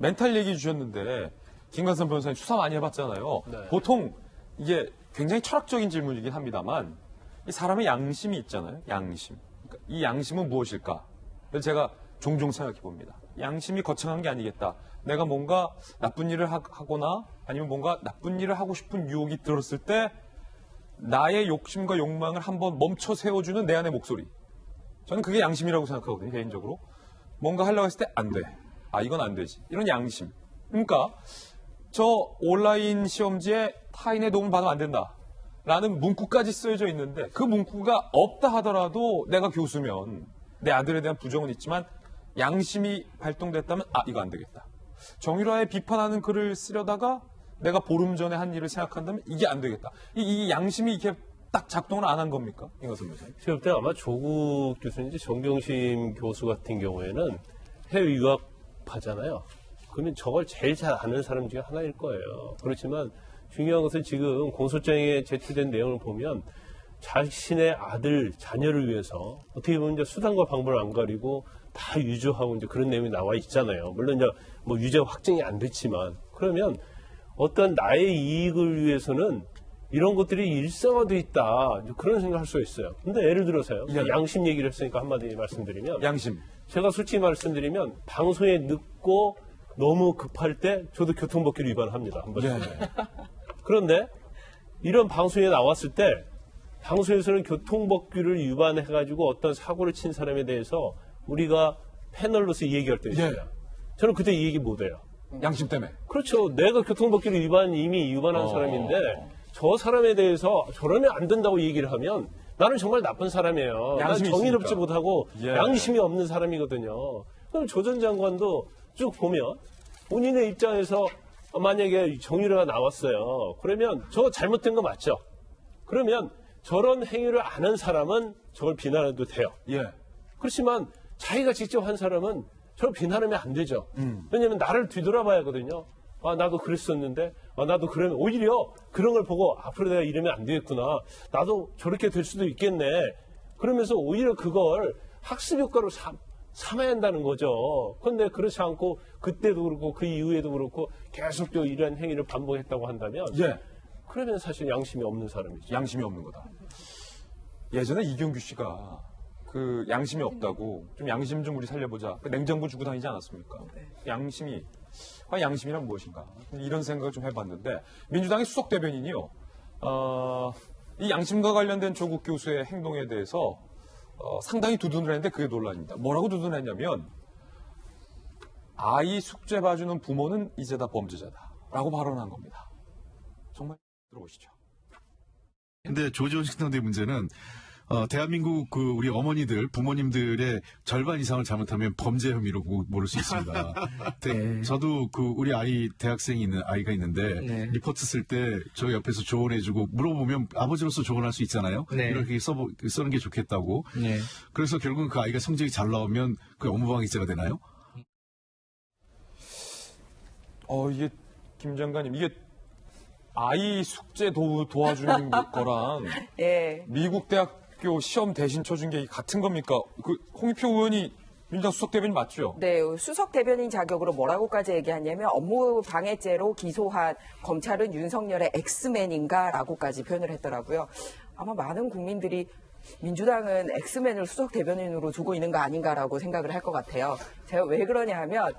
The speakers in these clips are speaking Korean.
멘탈 얘기 주셨는데 김관선 변호사님 수사 많이 해봤잖아요. 네. 보통 이게 굉장히 철학적인 질문이긴 합니다만 이 사람의 양심이 있잖아요. 양심. 그러니까 이 양심은 무엇일까? 그래서 제가 종종 생각해 봅니다. 양심이 거창한 게 아니겠다. 내가 뭔가 나쁜 일을 하거나 아니면 뭔가 나쁜 일을 하고 싶은 유혹이 들었을 때 나의 욕심과 욕망을 한번 멈춰 세워주는 내 안의 목소리. 저는 그게 양심이라고 생각하거든요. 개인적으로. 뭔가 하려고 했을 때 안 돼. 아, 이건 안 되지. 이런 양심. 그러니까 저 온라인 시험지에 타인의 도움을 받으면 안 된다. 라는 문구까지 쓰여져 있는데 그 문구가 없다 하더라도 내가 교수면 내 아들에 대한 부정은 있지만 양심이 발동됐다면 아, 이거 안 되겠다. 정유라의 비판하는 글을 쓰려다가 내가 보름 전에 한 일을 생각한다면 이게 안 되겠다. 이 양심이 이렇게 딱 작동을 안 한 겁니까? 김관선 변호사님. 제가 볼 때 아마 조국 교수인지 정경심 교수 같은 경우에는 해외 유학하잖아요. 그러면 저걸 제일 잘 아는 사람 중에 하나일 거예요. 그렇지만 중요한 것은 지금 공소장에 제출된 내용을 보면 자신의 아들, 자녀를 위해서 어떻게 보면 이제 수단과 방법을 안 가리고 다 유죄하고 이제 그런 내용이 나와 있잖아요. 물론 이제 뭐 유죄 확정이 안 됐지만 그러면 어떤 나의 이익을 위해서는 이런 것들이 일상화되어 있다. 그런 생각을 할 수가 있어요. 근데 예를 들어서요. 예. 양심 얘기를 했으니까 한마디 말씀드리면 양심. 제가 솔직히 말씀드리면 방송에 늦고 너무 급할 때 저도 교통법규를 위반합니다. 한 번씩. 예. 그런데 이런 방송에 나왔을 때 방송에서는 교통법규를 위반해가지고 어떤 사고를 친 사람에 대해서 우리가 패널로서 얘기할 때 있어요. 예. 저는 그때 이 얘기 못해요. 양심 때문에. 그렇죠. 내가 교통법규를 이미 위반한 사람인데 저 사람에 대해서 저러면 안 된다고 얘기를 하면 나는 정말 나쁜 사람이에요. 난 양심이 정의롭지 있으니까. 못하고 예. 양심이 없는 사람이거든요. 그럼 조 전 장관도 쭉 보면 본인의 입장에서 만약에 정유라가 나왔어요. 그러면 저 잘못된 거 맞죠? 그러면 저런 행위를 아는 사람은 저걸 비난해도 돼요. 예. 그렇지만 자기가 직접 한 사람은 저를 비난하면 안 되죠. 왜냐하면 나를 뒤돌아봐야 하거든요. 아, 나도 그랬었는데, 아, 나도 그러면 오히려 그런 걸 보고 앞으로 내가 이러면 안 되겠구나. 나도 저렇게 될 수도 있겠네. 그러면서 오히려 그걸 학습 효과로 삼아야 한다는 거죠. 그런데 그렇지 않고 그때도 그렇고 그 이후에도 그렇고 계속 또 이런 행위를 반복했다고 한다면 예. 그러면 사실 양심이 없는 사람이죠. 양심이 없는 거다. 예전에 이경규 씨가 그 양심이 없다고 좀 양심 좀 우리 살려보자. 그 냉장고 주고 다니지 않았습니까? 양심이. 양심이란 무엇인가? 이런 생각을 좀 해봤는데 민주당의 수석 대변인이요. 이 양심과 관련된 조국 교수의 행동에 대해서 상당히 두둔을 했는데 그게 논란입니다. 뭐라고 두둔을 했냐면 아이 숙제 봐주는 부모는 이제 다 범죄자다라고 발언한 겁니다. 정말 들어보시죠. 근데 조지원 식당대 문제는 대한민국 그 우리 어머니들, 부모님들의 절반 이상을 잘못하면 범죄 혐의로 모를 수 있습니다. 네. 저도 그 우리 아이 대학생이 있는 아이가 있는데 네. 리포트 쓸 때 저 옆에서 조언해주고 물어보면 아버지로서 조언할 수 있잖아요. 네. 이렇게 쓰는 게 좋겠다고. 네. 그래서 결국은 그 아이가 성적이 잘 나오면 그 업무방해죄가 되나요? 이게 김 장관님 이게 아이 숙제 도와주는 거랑 예. 미국 대학교 시험 대신 쳐준 게 같은 겁니까? 그 홍익표 의원이 민주당 수석 대변인 맞죠? 네, 수석 대변인 자격으로 뭐라고까지 얘기하냐면 업무 방해죄로 기소한 검찰은 윤석열의 엑스맨인가라고까지 표현을 했더라고요. 아마 많은 국민들이 민주당은 엑스맨을 수석 대변인으로 두고 있는 거 아닌가라고 생각을 할 것 같아요. 제가 왜 그러냐 하면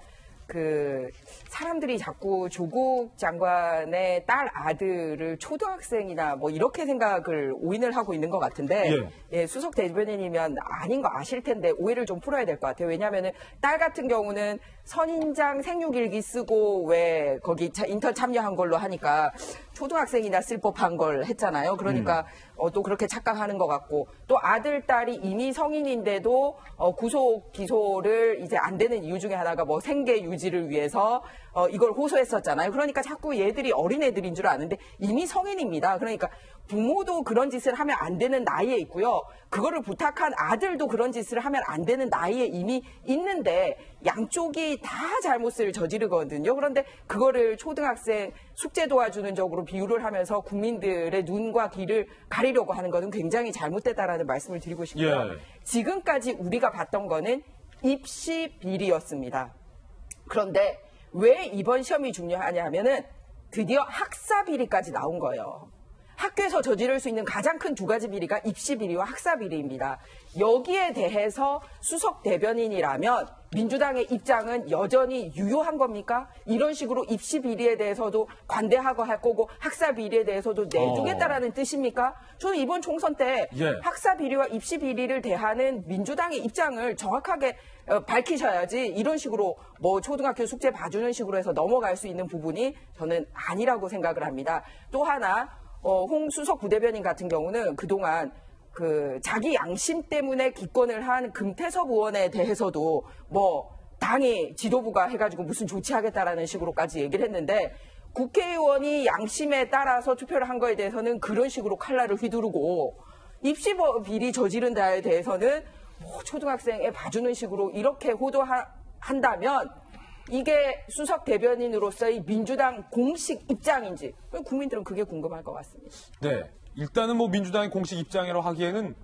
사람들이 자꾸 조국 장관의 딸 아들을 초등학생이나 뭐 이렇게 생각을 오인을 하고 있는 것 같은데, 예, 수석 대변인이면 아닌 거 아실 텐데 오해를 좀 풀어야 될 것 같아요. 왜냐하면은 딸 같은 경우는 선인장 생육일기 쓰고 왜 거기 인턴 참여한 걸로 하니까 초등학생이나 쓸 법한 걸 했잖아요. 그러니까 또 그렇게 착각하는 것 같고 또 아들, 딸이 이미 성인인데도 구속 기소를 이제 안 되는 이유 중에 하나가 뭐 생계 유지를 위해서 이걸 호소했었잖아요. 그러니까 자꾸 얘들이 어린애들인 줄 아는데 이미 성인입니다. 그러니까 부모도 그런 짓을 하면 안 되는 나이에 있고요. 그거를 부탁한 아들도 그런 짓을 하면 안 되는 나이에 이미 있는데 양쪽이 다 잘못을 저지르거든요. 그런데 그거를 초등학생 숙제 도와주는 쪽으로 비유를 하면서 국민들의 눈과 귀를 가리려고 하는 것은 굉장히 잘못됐다라는 말씀을 드리고 싶고요. 예. 지금까지 우리가 봤던 거는 입시 비리였습니다. 그런데 왜 이번 시험이 중요하냐면은 드디어 학사 비리까지 나온 거예요. 학교에서 저지를 수 있는 가장 큰 두 가지 비리가 입시 비리와 학사 비리입니다. 여기에 대해서 수석 대변인이라면 민주당의 입장은 여전히 유효한 겁니까? 이런 식으로 입시 비리에 대해서도 관대하고 할 거고 학사 비리에 대해서도 내주겠다라는 뜻입니까? 저는 이번 총선 때 예. 학사 비리와 입시 비리를 대하는 민주당의 입장을 정확하게 밝히셔야지 이런 식으로 뭐 초등학교 숙제 봐주는 식으로 해서 넘어갈 수 있는 부분이 저는 아니라고 생각을 합니다. 또 하나 홍 수석 부대변인 같은 경우는 그동안 그 자기 양심 때문에 기권을 한 금태섭 의원에 대해서도 뭐 당이 지도부가 해가지고 무슨 조치하겠다라는 식으로까지 얘기를 했는데 국회의원이 양심에 따라서 투표를 한 거에 대해서는 그런 식으로 칼날을 휘두르고 입시 비리 저지른 자에 대해서는 뭐 초등학생에 봐주는 식으로 이렇게 호도한다면 이게 수석 대변인으로서의 민주당 공식 입장인지 국민들은 그게 궁금할 것 같습니다. 네. 일단은 뭐 민주당의 공식 입장이라고 하기에는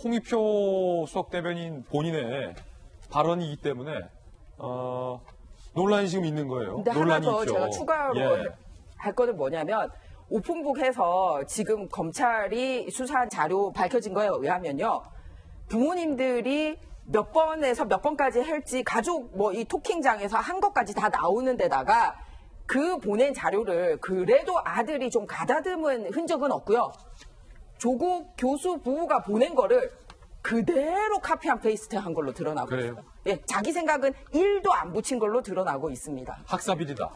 홍익표 수석 대변인 본인의 발언이기 때문에 논란이 지금 있는 거예요. 근데 하나 논란이 더 있죠. 제가 추가로 예. 할 거는 뭐냐면 오픈북에서 지금 검찰이 수사한 자료 밝혀진 거에 의하면요. 부모님들이 몇 번에서 몇 번까지 할지 가족 뭐 이 토킹장에서 한 것까지 다 나오는 데다가 그 보낸 자료를 그래도 아들이 좀 가다듬은 흔적은 없고요. 조국 교수 부부가 보낸 거를 그대로 카피 앤 페이스트 한 걸로 드러나고 그래요? 있어요. 예, 자기 생각은 1도 안 붙인 걸로 드러나고 있습니다. 학사 비리다.